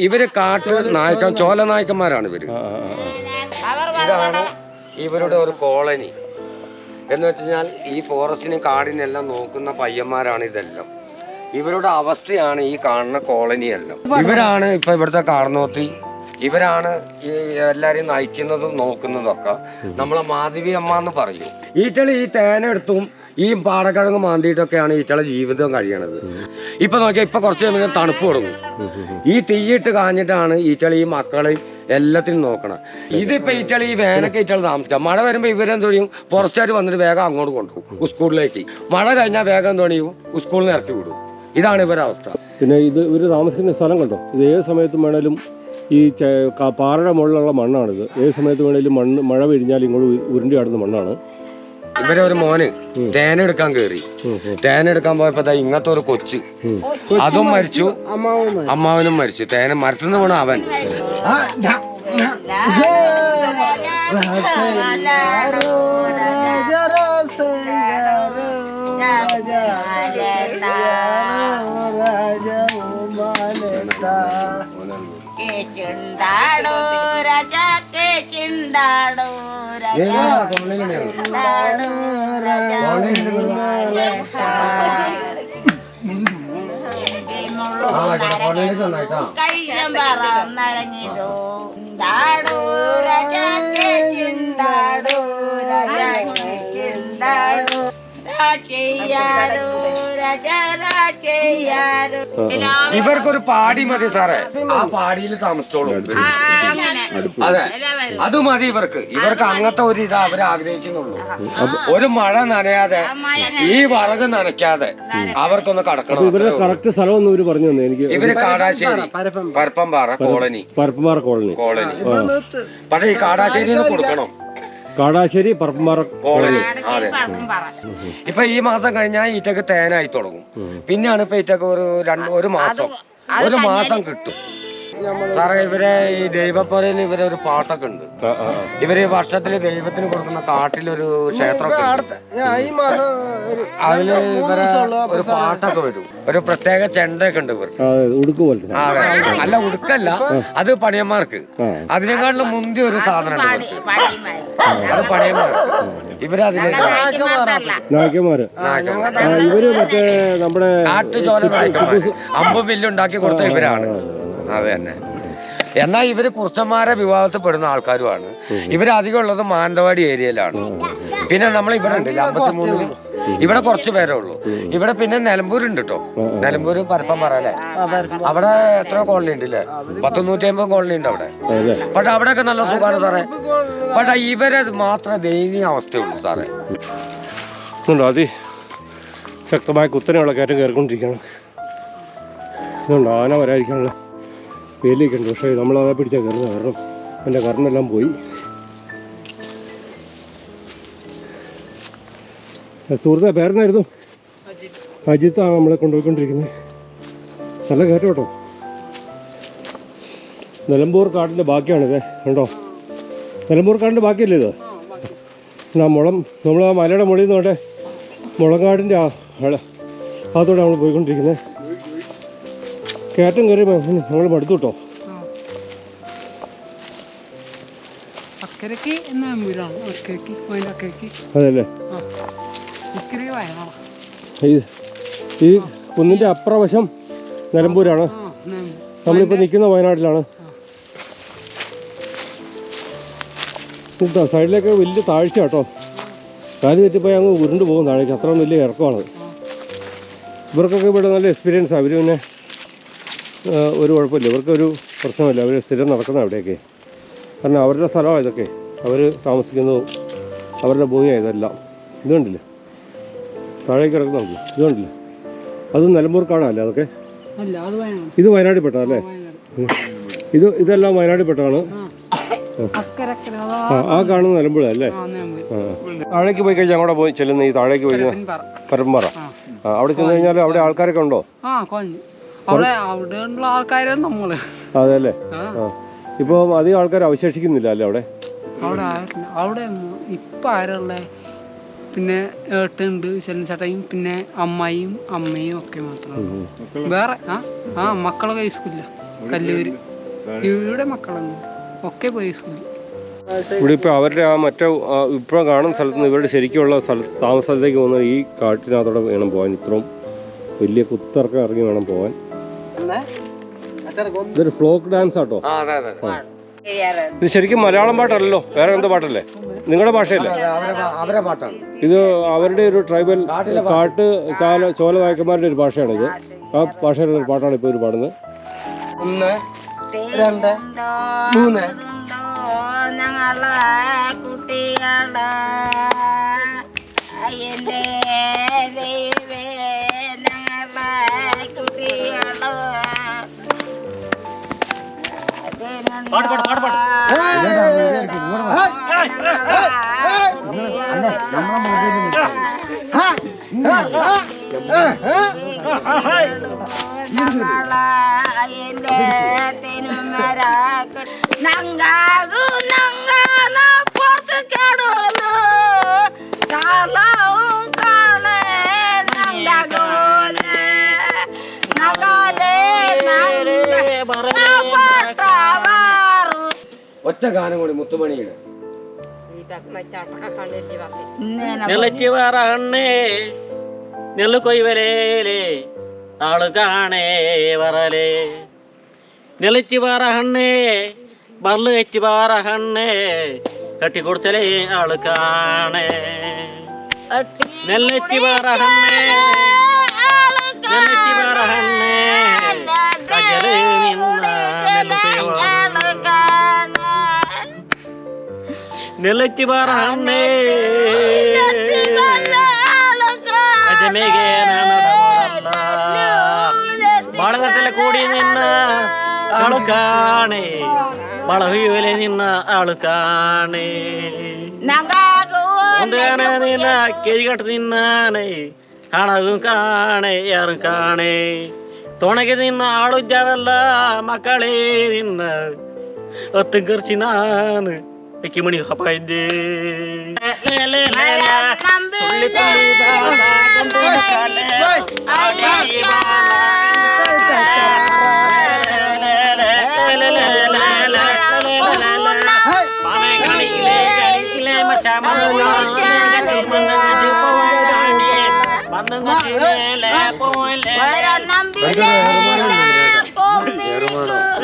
ഇവര് കാട്ട് നായ്ക്ക ചോല നായ്ക്കന്മാരാണ് ഇവര്. ഇതാണ് ഇവരുടെ ഒരു കോളനി എന്ന് വെച്ചാൽ ഈ ഫോറസ്റ്റിനും കാടിനെല്ലാം നോക്കുന്ന പയ്യന്മാരാണ് ഇതെല്ലാം. ഇവരുടെ അവസ്ഥയാണ് ഈ കാണുന്ന കോളനിയെല്ലാം. ഇവരാണ് ഇപ്പൊ ഇവിടുത്തെ കാർന്നോത്തി. ഇവരാണ് ഈ എല്ലാരെയും നയിക്കുന്നതും നോക്കുന്നതും ഒക്കെ. നമ്മളെ മാധവി അമ്മ എന്ന് പറയും. ഈറ്റളി ഈ തേനെടുത്തും ഈ പാടക്കിഴങ്ങ് മാന്തിയിട്ടൊക്കെയാണ് ഈറ്റളെ ജീവിതം കഴിയണത്. ഇപ്പൊ നോക്കിയാൽ ഇപ്പൊ കുറച്ച് കഴിയുമ്പോൾ തണുപ്പ് തുടങ്ങും. ഈ തീയിട്ട് കാഞ്ഞിട്ടാണ് ഈറ്റളി ഈ മക്കളെ എല്ലാത്തിനും നോക്കണം. ഇതിപ്പോ ഈറ്റളി ഈ വേനൊക്കെ ഈറ്റളി താമസിക്കാം. മഴ വരുമ്പോ ഇവരെന്ത് ചെയ്യും, ഫോറസ്റ്റുകാർ വന്നിട്ട് വേഗം അങ്ങോട്ട് കൊണ്ടുപോകും സ്കൂളിലേക്ക്. മഴ കഴിഞ്ഞാൽ വേഗം എന്ത് ചെയ്യും, സ്കൂളിൽ നിന്ന് ഇറക്കി വിടും. ഇതാണ് ഇവരുടെ അവസ്ഥ. പിന്നെ ഇവർ താമസിക്കുന്ന സ്ഥലം കണ്ടോ, ഇത് ഏത് സമയത്തും വേണേലും ഈ പാറയുടെ മുകളിലുള്ള മണ്ണാണിത്. ഏത് സമയത്ത് വേണേലും മഴ പിഴിഞ്ഞാൽ ഇങ്ങോട്ട് ഉരുണ്ടി ആടുന്ന മണ്ണാണ്. ഇവരെ ഒരു മോന് തേനെടുക്കാൻ കയറി. തേനെടുക്കാൻ പോയപ്പോ ഇങ്ങനത്തെ ഒരു കൊച്ച്, അതും മരിച്ചു, അമ്മാവനും മരിച്ചു. തേന മരത്തുനിന്ന് വീണ അവൻ. ഇവർക്കൊരു പാടി മതി സാറേ, ആ പാടിയിൽ താമസിച്ചോളൂ. അതെ, അത് മതി ഇവർക്ക്. അങ്ങനത്തെ ഒരു ഇതാ അവർ ആഗ്രഹിക്കുന്നുള്ളൂ. ഒരു മഴ നനയാതെ, ഈ വറക് നനയ്ക്കാതെ അവർക്കൊന്ന് കടക്കണം. ഇവരുടെ കറക്റ്റ് സ്ഥലം ഒന്ന് ഇവര് പറഞ്ഞു തന്നെ എനിക്ക്. ഇവര് കാടാശ്ശേരി പരപ്പംപാറ കോളനി. പക്ഷെ ഈ കാടാശ്ശേരി കൊടുക്കണം. കാടാശ്ശേരി പരപ്പംപാറ കോളനി. അതെ. ഇപ്പൊ ഈ മാസം കഴിഞ്ഞാൽ ഈറ്റക്ക് തേനായി തുടങ്ങും. പിന്നെയാണ് ഇപ്പൊ ഈറ്റക്ക് ഒരു മാസം കിട്ടും സാറേ. ഇവരെ ഈ ദൈവപ്പറയിൽ ഇവരെ ഒരു പാട്ടൊക്കെ ഉണ്ട്. ഇവര് വർഷത്തില് ദൈവത്തിന് കൊടുക്കുന്ന കാട്ടിലൊരു ക്ഷേത്രമൊക്കെ അതില് ഇവരെ ഒരു പാട്ടൊക്കെ വരും. ഒരു പ്രത്യേക ചെണ്ടയൊക്കെ ഉണ്ട് ഇവർക്ക്. അല്ല, ഉടുക്കല്ല, അത് പണിയന്മാർക്ക്. അതിനെക്കാട്ടിലും മുന്തിയ ഒരു സാധനം ഉണ്ട് ഇവർക്ക്. അത് പണിയന്മാർക്ക്. ഇവരതിന് ഇവര് മറ്റേ നമ്മുടെ കാട്ടുചോല നായ്ക്കന്മാര്. അമ്പും വില്ലുണ്ടാക്കി കൊടുത്ത ഇവരാണ്. അതെ തന്നെ. എന്നാൽ ഇവര് കുറിച്ചന്മാരെ വിവാഹത്തിൽ പെടുന്ന ആൾക്കാരുമാണ്. ഇവരധികം ഉള്ളത് മാനന്തവാടി ഏരിയയിലാണ്. പിന്നെ നമ്മൾ ഇവിടെ ഉണ്ട് 53 ഇവിടെ കുറച്ച് പേരേ ഉള്ളൂ. ഇവിടെ പിന്നെ നിലമ്പൂരുണ്ട് കേട്ടോ. നിലമ്പൂര് പരപ്പംപാറ അല്ലേ, അവിടെ എത്ര കോളനി ഉണ്ട് അല്ലേ, 150 കോളനി ഉണ്ട് അവിടെ. പക്ഷെ അവിടെയൊക്കെ നല്ല സുഖമാണ് സാറേ. പക്ഷെ ഇവരെ മാത്രമേ ദയനീയ അവസ്ഥയുള്ളൂ സാറേ. ശക്തമായ കുത്തനെയുള്ള കയറ്റം കയറിക്കൊണ്ടിരിക്കുകയാണ്. ഇതുകൊണ്ട് ആന വരാതിരിക്കാനുള്ള വേലിയൊക്കെ ഉണ്ട്. പക്ഷേ നമ്മളതെ പിടിച്ചാൽ കയറുന്നത് കാരണം എൻ്റെ കറണ്ടെല്ലാം പോയി. സുഹൃത്തെ പേരെന്നായിരുന്നു? അജിത്താണ് നമ്മളെ കൊണ്ടുപോയിക്കൊണ്ടിരിക്കുന്നത്. നല്ല കയറ്റം കേട്ടോ. നിലമ്പൂർ കാടിൻ്റെ ബാക്കിയാണിത് കണ്ടോ. നിലമ്പൂർ കാടിൻ്റെ ബാക്കിയല്ലേ ഇത്? നമ്മൾ ആ മലയുടെ മുകളിൽ നിന്ന് തൊട്ടേ മുളങ്കാടിൻ്റെ അതോടെ നമ്മൾ പോയിക്കൊണ്ടിരിക്കുന്നത്. കയറ്റം കയറി ഞങ്ങൾ മടുത്തു കേട്ടോ. അതല്ലേ, ഈ കുന്നിൻ്റെ അപ്പുറവശം നിലമ്പൂരാണ്. നമ്മളിപ്പോൾ നിൽക്കുന്ന വയനാട്ടിലാണ്. സൈഡിലേക്ക് വലിയ താഴ്ച കേട്ടോ. കാല് തെറ്റിപ്പോയി അങ്ങ് ഉരുണ്ട് പോകും താഴേക്ക്. അത്ര വലിയ ഇറക്കമാണ്. ഇവർക്കൊക്കെ ഇവിടെ നല്ല എക്സ്പീരിയൻസാണ്. അവർ പിന്നെ ഒരു കുഴപ്പമില്ല, ഇവർക്കൊരു പ്രശ്നമില്ല. അവർ സ്ഥിരം നടക്കുന്ന അവിടെയൊക്കെ. കാരണം അവരുടെ സ്ഥലമാണ് ഇതൊക്കെ. അവർ താമസിക്കുന്നതും അവരുടെ ഭൂമിയാണ് ഇതെല്ലാം. ഇതുകൊണ്ടില്ലേ താഴേക്ക് കിടക്കുന്ന നമുക്ക്, ഇതുകൊണ്ടില്ലേ, അത് നിലമ്പൂർ കാടല്ലേ അതൊക്കെ? ഇത് വയനാട്ടിൽ പെട്ടതല്ലേ? ഇതെല്ലാം വയനാട്ടിൽ പെട്ടതാണ്. ആ കാണുന്ന നിലമ്പൂരല്ലേ? താഴേക്ക് പോയി കഴിഞ്ഞാൽ അങ്ങോട്ട് പോയി ചെല്ലുന്ന ഈ താഴേക്ക് പോയി പരപ്പംപാറ. അവിടെ ചെന്ന് കഴിഞ്ഞാൽ അവിടെ ആൾക്കാരൊക്കെ ഉണ്ടോ? അതെ അല്ലേ. ഇപ്പൊ അധികം ആൾക്കാർ അവശേഷിക്കുന്നില്ല അല്ലേ അവിടെ? അവിടെ ഇപ്പൊ ആരുള്ളേ? പിന്നെ ഏട്ടുണ്ട്, ചേട്ടയും, പിന്നെ അമ്മയും അമ്മയും ഒക്കെ മാത്രമാണ്. വേറെ മക്കളൊക്കെ സ്കൂളില്ല. കല്ലൂര്. ഇവിടെ മക്കളൊന്നും ഒക്കെ പോയി സ്കൂളിൽ. ഇവിടെ ഇപ്പോൾ അവരുടെ ആ മറ്റേ ഇപ്പോൾ കാണുന്ന സ്ഥലത്ത് നിന്ന് ഇവരുടെ ശരിക്കുള്ള താമസ സ്ഥലത്തേക്ക് പോകുന്ന ഈ കാട്ടിനകത്തോടെ വേണം പോകാൻ. ഇത്രയും വലിയ കുത്തിറക്കം ഇറങ്ങി വേണം പോകാൻ. ഇതൊരു ഫ്ലോക്ക് ഡാൻസ് ആട്ടോ. ഇത് ശരിക്കും മലയാളം പാട്ടല്ലല്ലോ, വേറെ എന്തോ പാട്ടല്ലേ? നിങ്ങളുടെ ഭാഷയല്ലേ? അവരെ പാട്ടാണ് ഇത്. അവരുടെ ഒരു ട്രൈബൽ ചോല നായക്കന്മാരുടെ ഒരു ഭാഷയാണ് ഇത്. ആ ഭാഷയുടെ ഒരു പാട്ടാണ് ഇപ്പോൾ ഒരു പാടുന്നത്. 1 2 3 ഞങ്ങളെ കുട്ടികളെ എൻ്റെ ദൈവമേ ഞങ്ങളെ കുട്ടികളെ എൻ്റെ തിരുമര നങ്കാകു നങ്കാന പുറത്ത് കടന്നു കാലവും കാളെ നങ്കാകോലെ നഗാലെ നങ്കാട്ടവാറു. ഒറ്റ ഗാനം കൂടി മുത്തുമണിയുടെ. നിലയ്ക്ക് പറണ്ണേ നെല്ല് കൊയ്വലേലേ ആള് കാണേ വറലേ. നിലയ്ക്ക് പറണ്ണേ ബർല് വെച്ച് പറണ്ണേ കട്ടിക്കൊടുത്തലേ ആള് കാണേ. നെല്ലറ്റി പറണ്ണേ നെല്ലറ്റി പറണ്ണേ കജല് നിന്ന നെല്ലറ്റി പറണ്ണേ വളതട്ടിലെ കൂടി നിന്ന ആള് കാണേ വളഹുവിലെ നിന്ന ആള് കാണേ. നിന്ന കിഴികട്ട് നിന്നാനേ കാണതും കാണേ ആരും കാണേ. തുണയ്ക്ക് നിന്ന ആളുജാതല്ല മക്കളെ നിന്ന ഒത്തും കുറിച്ച് നാന് മണി ഹപ്പൻ്റെ മച്ചാ